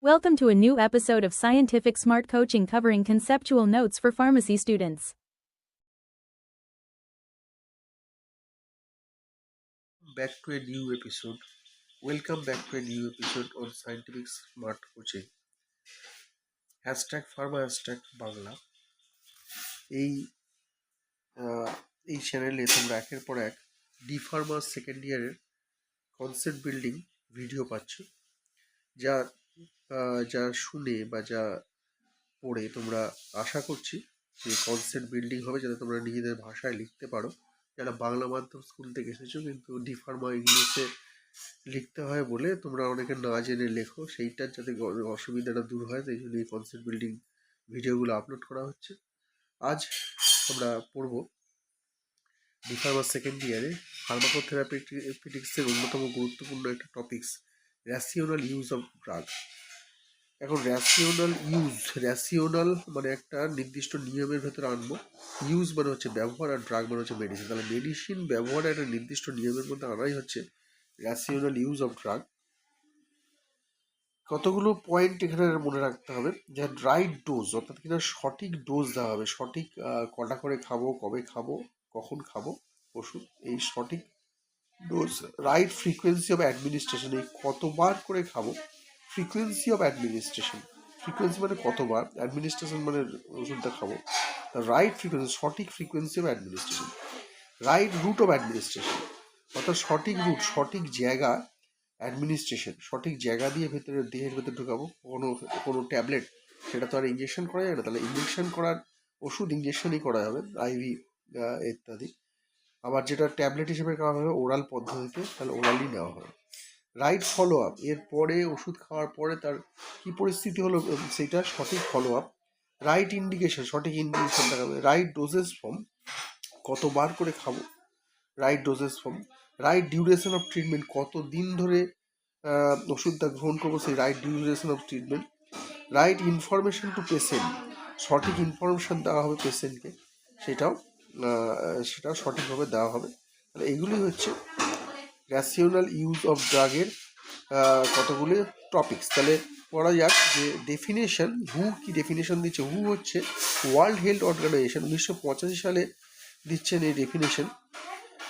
Welcome to a new episode of Scientific Smart Coaching covering conceptual notes for pharmacy students. Back to a new episode. Welcome back to a new episode on Scientific Smart Coaching. #pharma #Bangla এই চ্যানেলে তোমরা একের পর এক D Pharma second ইয়ারের concept building video পাচ্ছ, যা শুনে বা যা পড়ে তোমরা আশা করছি যে কনসেপ্ট বিল্ডিং হবে, যাতে তোমরা নিজেদের ভাষায় লিখতে পারো। যারা বাংলা মাধ্যম স্কুল থেকে এসেছো কিন্তু ডি ফার্মা ইংলিশে লিখতে হয় বলে তোমরা অনেকে না জেনে লেখো, সেইটার যাতে অসুবিধাটা দূর হয় সেই জন্য এই কনসেপ্ট বিল্ডিং ভিডিওগুলো আপলোড করা হচ্ছে। আজ আমরা পড়ব ডি ফার্মা সেকেন্ড ইয়ারে ফার্মাকোথেরাপিউটিক্সের অন্যতম গুরুত্বপূর্ণ একটা টপিকস, রেশিওনাল ইউজ অফ ড্রাগ। এখন রেশিওনাল মানে একটা নির্দিষ্ট নিয়মের ভেতরে আনবো। ইউজ মানে হচ্ছে ব্যবহার, আর ড্রাগ মানে হচ্ছে মেডিসিন। তাহলে মেডিসিন ব্যবহার একটা নির্দিষ্ট নিয়মের মধ্যে আনাই হচ্ছে রেশিওনাল ইউজ অফ ড্রাগ। কতগুলো পয়েন্ট এখানে মনে রাখতে হবে, যে রাইট ডোজ, অর্থাৎ কিনা সঠিক ডোজ দেওয়া হবে, সঠিক কটা করে খাবো, কবে খাবো, কখন খাবো ওষুধ, এই সঠিক dose. Right frequency of administration, এই কতবার করে খাবো, ফ্রিকোয়েন্সি অফ অ্যাডমিনিস্ট্রেশন, ফ্রিকোয়েন্সি মানে কতবার, অ্যাডমিনিস্ট্রেশন মানে ওষুধটা খাবো। রাইট ফ্রিকোয়েন্সি, সঠিক frequency of administration. Right route of administration, অর্থাৎ সঠিক রুট, সঠিক জায়গা, অ্যাডমিনিস্ট্রেশন, সঠিক জায়গা দিয়ে দেহের ভেতরে ঢুকাবো। কোনো ট্যাবলেট, সেটা তো আর ইঞ্জেকশন করা যায় না, তাহলে ইঞ্জেকশন করার ওষুধ ইঞ্জেকশনই করা হবে, আইভি ইত্যাদি। আবার যেটা ট্যাবলেট হিসেবে খাওয়া হবে ওরাল পদ্ধতিতে, তাহলে ওরালই নেওয়া হবে। রাইট ফলো আপ, এরপরে ওষুধ খাওয়ার পরে তার কী পরিস্থিতি হলো সেটা সঠিক ফলো আপ। রাইট ইন্ডিকেশন, সঠিক ইন্ডিকেশন দেখাবে। রাইট ডোজেস ফর্ম, কতবার করে খাবো, right doses form. Right duration of treatment, কত দিন ধরে ওষুধটা গ্রহণ করবো, সেই right duration of treatment. Right information to patient, সঠিক ইনফরমেশান দেওয়া হবে পেশেন্টকে, সেটাও সঠিকভাবে দেওয়া হবে। তাহলে এগুলি হচ্ছে রেশিওনাল ইউজ অফ ড্রাগের কতগুলি টপিকস। তাহলে পড়া যাক যে ডেফিনেশন। কি ডেফিনেশন দিচ্ছে? হচ্ছে ওয়ার্ল্ড হেলথ অর্গানাইজেশন 1985 সালে দিচ্ছেন এই ডেফিনেশন,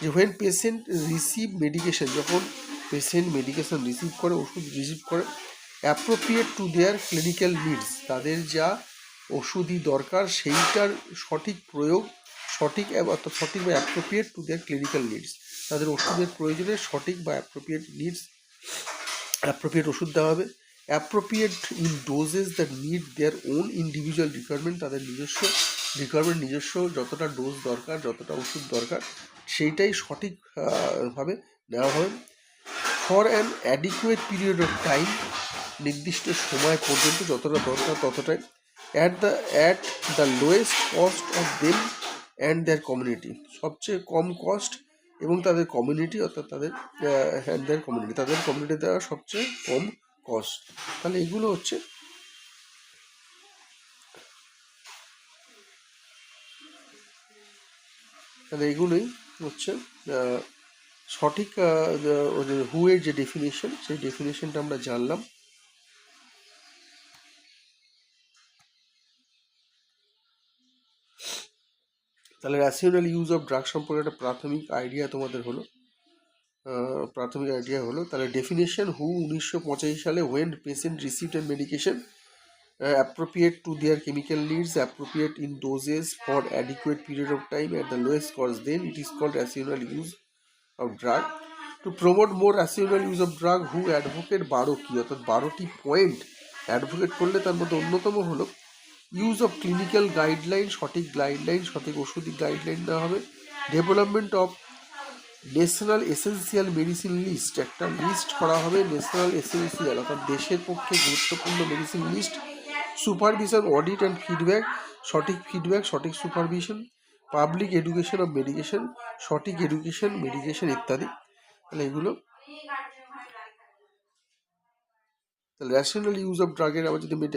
যে হোয়েন পেশেন্ট রিসিভ মেডিকেশন, যখন পেশেন্ট মেডিকেশন রিসিভ করে, ওষুধ রিসিভ করে, appropriate to their clinical needs, তাদের যা ওষুধই দরকার সেইটার সঠিক প্রয়োগ, অর্থাৎ সঠিক বা appropriate to their clinical needs, তাদের ওষুধের প্রয়োজনে সঠিক বা অ্যাপ্রোপ্রিয়েট ওষুধ দেওয়া হবে। Appropriate in doses that need their own individual requirement, তাদের নিজস্ব রিকোয়ারমেন্ট, নিজস্ব যতটা ডোজ দরকার, যতটা ওষুধ দরকার, সেইটাই সঠিকভাবে নেওয়া হবে। For an adequate period of time, নির্দিষ্ট সময় পর্যন্ত যতটা দরকার ততটাই। At the lowest cost of them and their community, সবচেয়ে কম কস্ট এবং তাদের কমিউনিটি, অর্থাৎ তাদের তাদের কমিউনিটি দেওয়া সবচেয়ে কম কস্ট। তাহলে এগুলো হচ্ছে এগুলোই হচ্ছে সঠিক হু এর যে ডেফিনেশন, সেই ডেফিনেশনটা আমরা জানলাম। তাহলে রেশিওনাল ইউজ অফ ড্রাগ সম্পর্কে একটা প্রাথমিক আইডিয়া তোমাদের হলো। তাহলে ডেফিনেশন। 1985 সালে when patient received a medication appropriate to their chemical needs, appropriate in doses for adequate period of time at the lowest cost, then it is called rational use of drug. To promote more rational use of drug, who advocate 12 কি, অর্থাৎ 12টি point advocate করলে তার মধ্যে অন্যতম হলো use of clinical guideline, সঠিক guideline, সঠিক ওষুধি গাইডলাইন দেওয়া হবে। Development of national essential medicine list, একটা লিস্ট করা হবে ন্যাশনাল এসেন্সিয়াল, অর্থাৎ দেশের পক্ষে গুরুত্বপূর্ণ medicine list. Supervision, audit and feedback, সঠিক supervision. Public education of medication, সঠিক এডুকেশন মেডিকেশন ইত্যাদি। তাহলে এগুলো তাহলে রেশনাল ইউজ অফ ড্রাগের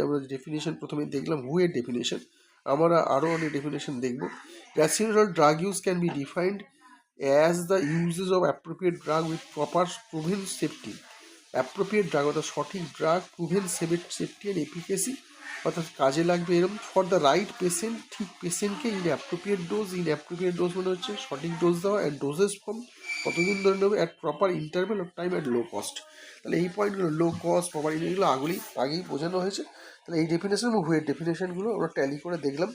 আমরা ডেফিনেশন প্রথমে দেখলাম, হু এর ডেফিনেশন, আমরা আরও অনেক ডেফিনেশন দেখব। Rational drug use can be defined as the uses of appropriate drug with proper proven safety. Appropriate drug অর্থাৎ সঠিক drug, proven safety and efficacy অর্থাৎ কাজে লাগবে এরকম, ফর দ্য রাইট পেশেন্ট, ঠিক পেশেন্টকে, in appropriate dose, in appropriate dose মানে হচ্ছে সঠিক ডোজ দেওয়া, অ্যান্ড ডোজেস ফর্ম কতদিন ধরে নেবে, at proper interval of time, at low cost. তাহলে এই পয়েন্টগুলো লো কস্ট, প্রপার এগুলো আগেই বোঝানো হয়েছে। তাহলে এই ডেফিনেশন এবং হুয়ের ডেফিনেশনগুলো আমরা ট্যালি করে দেখলাম।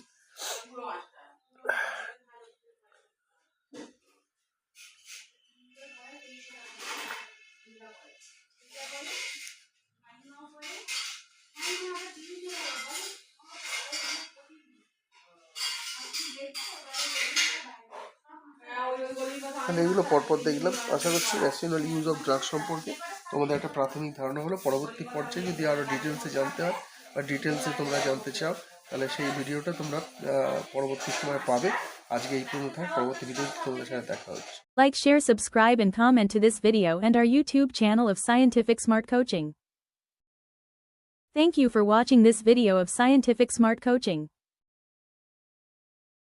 তাহলে এগুলো পরপর দেখলাম। আশা করছি রেশনাল ইউজ অফ ড্রাগ সম্পর্কে তোমাদের একটা প্রাথমিক ধারণা হলো। পরবর্তী পর্যায়ে যদি আরও ডিটেলসে জানতে হয় বা ডিটেলসে তোমরা জানতে চাও, তাহলে সেই ভিডিওটা তোমরা পরবর্তী সময় পাবে। আজকে এই পর্যন্ত থাক, পরবর্তী ভিডিওতে তোমাদের সাথে দেখা হচ্ছে। Like, share, subscribe and comment to this video and our YouTube channel of Scientific Smart Coaching. Thank you for watching this video of Scientific Smart Coaching.